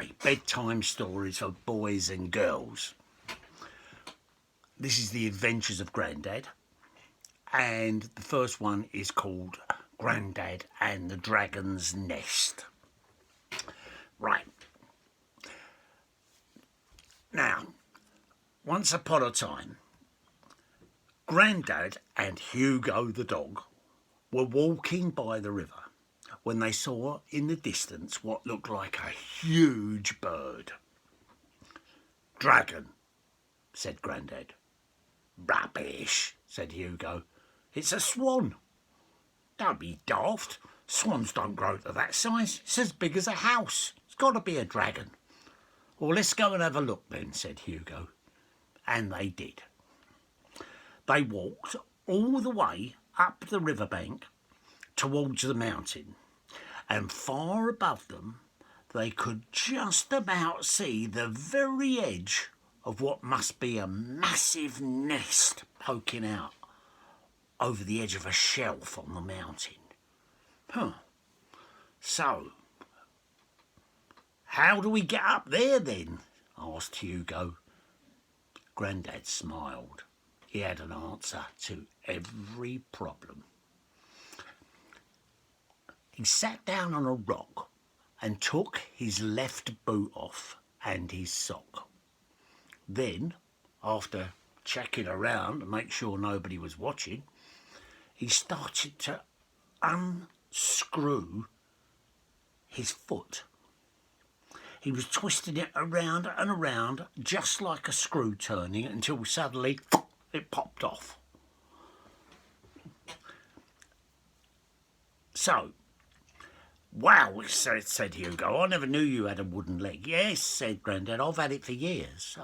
Okay, bedtime stories for boys and girls. This is the adventures of Grandad, and the first one is called Grandad and the Dragon's Nest. Right. Now, once upon a time, Grandad and Hugo the dog were walking by the river when they saw in the distance what looked like a huge bird. "Dragon," said Grandad. "Rubbish," said Hugo. "It's a swan." "Don't be daft. Swans don't grow to that size. It's as big as a house. It's got to be a dragon." "Well, let's go and have a look then," said Hugo. And they did. They walked all the way up the riverbank towards the mountain, and far above them they could just about see the very edge of what must be a massive nest poking out over the edge of a shelf on the mountain. So, how do we get up there then?" asked Hugo. Grandad smiled. He had an answer to every problem. He sat down on a rock and took his left boot off and his sock. Then, after checking around to make sure nobody was watching, he started to unscrew his foot. He was twisting it around and around just like a screw turning until suddenly it popped off. "So, wow," said Hugo, "I never knew you had a wooden leg." "Yes," said Grandad, "I've had it for years.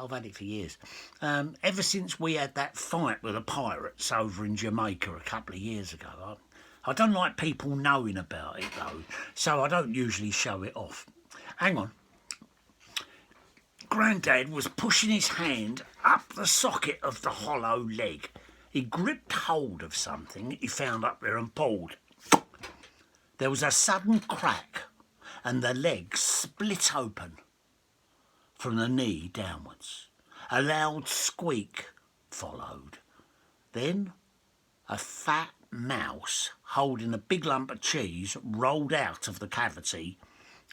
Ever since we had that fight with the pirates over in Jamaica a couple of years ago. I don't like people knowing about it, though, so I don't usually show it off. Hang on." Grandad was pushing his hand up the socket of the hollow leg. He gripped hold of something he found up there and pulled. There was a sudden crack and the leg split open from the knee downwards. A loud squeak followed. Then a fat mouse holding a big lump of cheese rolled out of the cavity,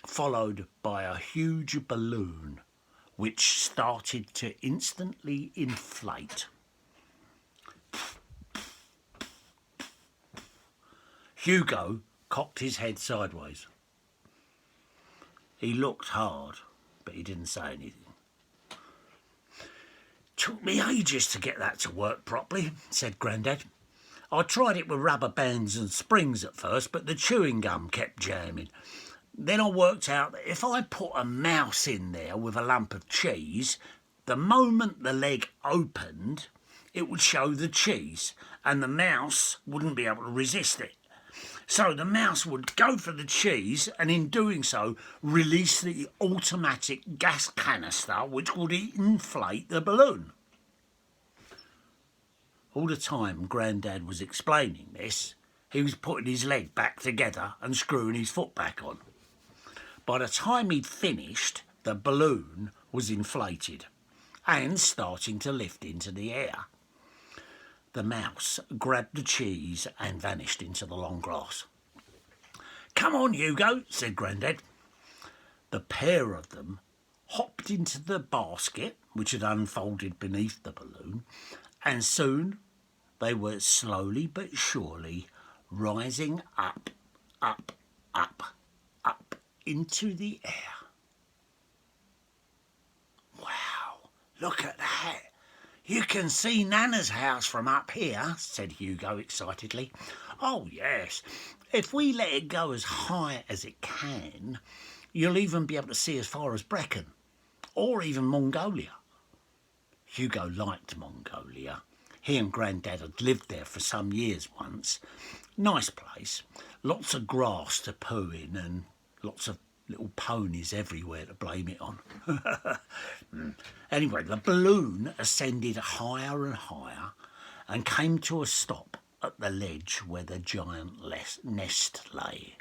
followed by a huge balloon which started to instantly inflate. Hugo cocked his head sideways. He looked hard, but he didn't say anything. "Took me ages to get that to work properly," said Grandad. "I tried it with rubber bands and springs at first, but the chewing gum kept jamming. Then I worked out that if I put a mouse in there with a lump of cheese, the moment the leg opened, it would show the cheese, and the mouse wouldn't be able to resist it. So the mouse would go for the cheese, and in doing so, release the automatic gas canister, which would inflate the balloon." All the time Grandad was explaining this, he was putting his leg back together and screwing his foot back on. By the time he'd finished, the balloon was inflated and starting to lift into the air. The mouse grabbed the cheese and vanished into the long grass. "Come on, Hugo," said Grandad. The pair of them hopped into the basket, which had unfolded beneath the balloon, and soon they were slowly but surely rising up, up, up, up into the air. "Wow, look at that. You can see Nana's house from up here," said Hugo excitedly. "Oh, yes. If we let it go as high as it can, you'll even be able to see as far as Brecon, or even Mongolia." Hugo liked Mongolia. He and Grandad had lived there for some years once. Nice place. Lots of grass to poo in and lots of little ponies everywhere to blame it on. Anyway, the balloon ascended higher and higher and came to a stop at the ledge where the giant nest lay.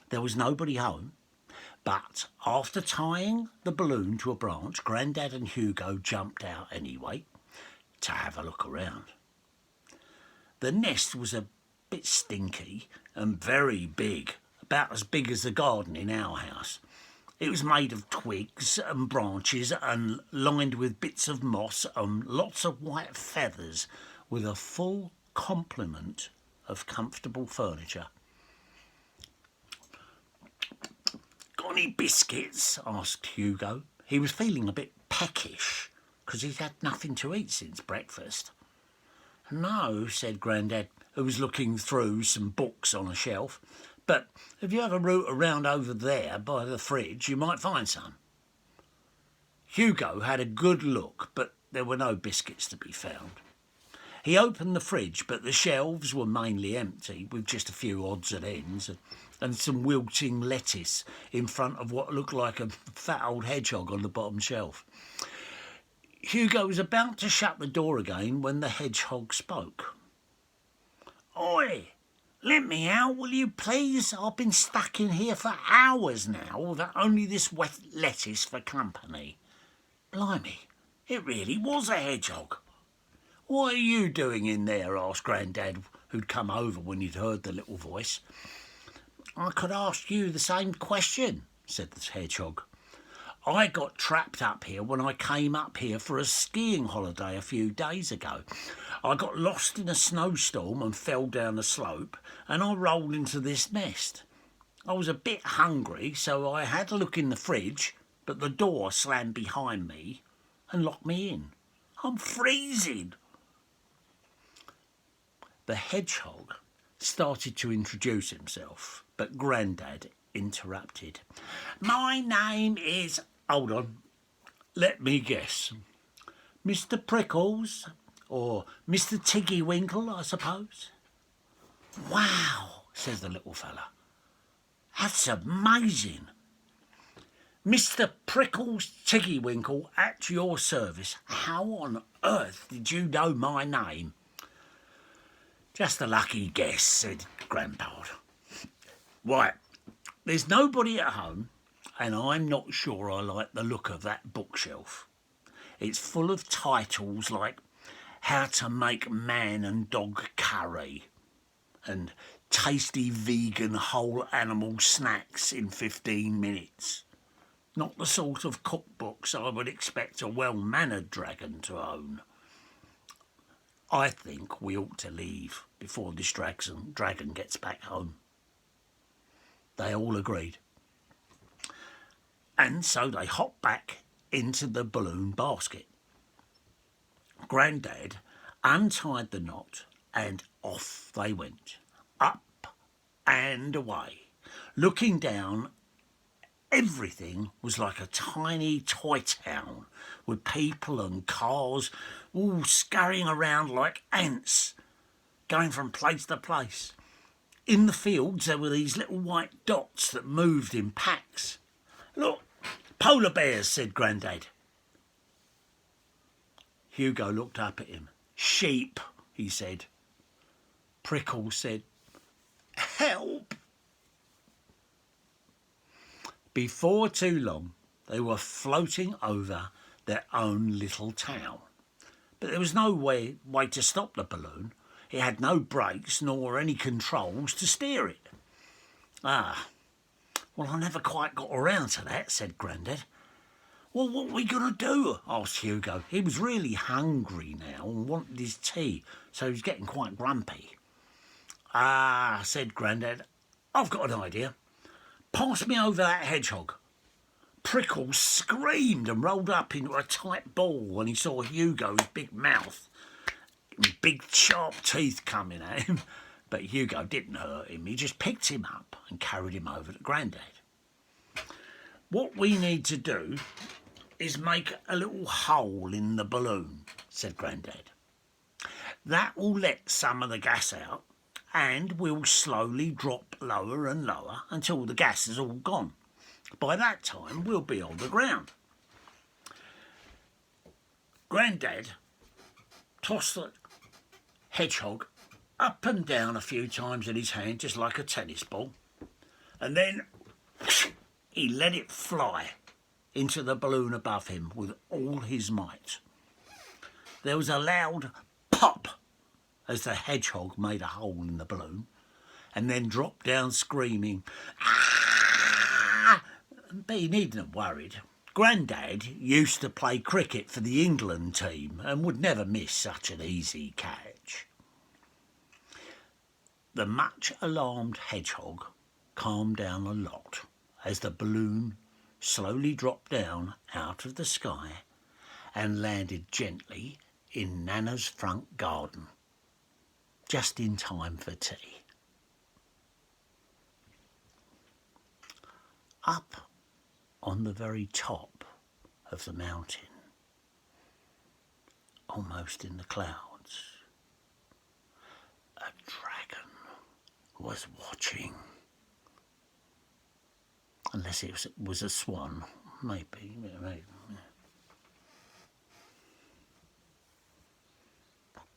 There was nobody home, But after tying the balloon to a branch, Grandad and Hugo jumped out anyway to have a look around. The nest was a bit stinky and very big, about as big as the garden in our house. It was made of twigs and branches and lined with bits of moss and lots of white feathers, with a full complement of comfortable furniture. "Got any biscuits?" asked Hugo. He was feeling a bit peckish because he'd had nothing to eat since breakfast. "No," said Grandad, who was looking through some books on a shelf. "But if you have a root around over there by the fridge, you might find some." Hugo had a good look, but there were no biscuits to be found. He opened the fridge, but the shelves were mainly empty, with just a few odds and ends and some wilting lettuce in front of what looked like a fat old hedgehog on the bottom shelf. Hugo was about to shut the door again when the hedgehog spoke. "Oi! Let me out, will you please? I've been stuck in here for hours now, with only this wet lettuce for company." Blimey, it really was a hedgehog. "What are you doing in there?" asked Grandad, who'd come over when he'd heard the little voice. "I could ask you the same question," said the hedgehog. "I got trapped up here when I came up here for a skiing holiday a few days ago. I got lost in a snowstorm and fell down a slope, and I rolled into this nest. I was a bit hungry, so I had to look in the fridge, but the door slammed behind me and locked me in. I'm freezing." The hedgehog started to introduce himself, but Grandad interrupted. "My name is..." "Hold on, let me guess. Mr. Prickles, or Mr. Tiggywinkle, I suppose?" "Wow," says the little fella. "That's amazing. Mr. Prickles Tiggywinkle at your service. How on earth did you know my name?" "Just a lucky guess," said Grandad. "Right, there's nobody at home, and I'm not sure I like the look of that bookshelf. It's full of titles like How to Make Man and Dog Curry and Tasty Vegan Whole Animal Snacks in 15 minutes. Not the sort of cookbooks I would expect a well-mannered dragon to own. I think we ought to leave before this dragon gets back home." They all agreed. And so they hopped back into the balloon basket. Grandad untied the knot and off they went, up and away. Looking down, everything was like a tiny toy town with people and cars all scurrying around like ants, going from place to place. In the fields there were these little white dots that moved in packs. "Look, polar bears," said Grandad. Hugo looked up at him. "Sheep," he said. Prickles said, "Help." Before too long, they were floating over their own little town. But there was no way to stop the balloon. It had no brakes nor any controls to steer it. "Ah, well, I never quite got around to that," said Grandad. "Well, what are we going to do?" asked Hugo. He was really hungry now and wanted his tea, so he was getting quite grumpy. "Ah," said Grandad, "I've got an idea. Pass me over that hedgehog." Prickles screamed and rolled up into a tight ball when he saw Hugo's big mouth and big sharp teeth coming at him. But Hugo didn't hurt him. He just picked him up and carried him over to Grandad. "What we need to do is make a little hole in the balloon," said Grandad. "That will let some of the gas out, and we'll slowly drop lower and lower until the gas is all gone. By that time, we'll be on the ground." Grandad tossed the hedgehog up and down a few times in his hand, just like a tennis ball, and then he let it fly into the balloon above him with all his might. There was a loud pop as the hedgehog made a hole in the balloon and then dropped down screaming, "Ah!" But he needn't have worried. Grandad used to play cricket for the England team and would never miss such an easy catch. The much alarmed hedgehog calmed down a lot as the balloon slowly dropped down out of the sky and landed gently in Nana's front garden, just in time for tea. Up on the very top of the mountain, almost in the clouds, a dragon was watching. Unless it was a swan, maybe.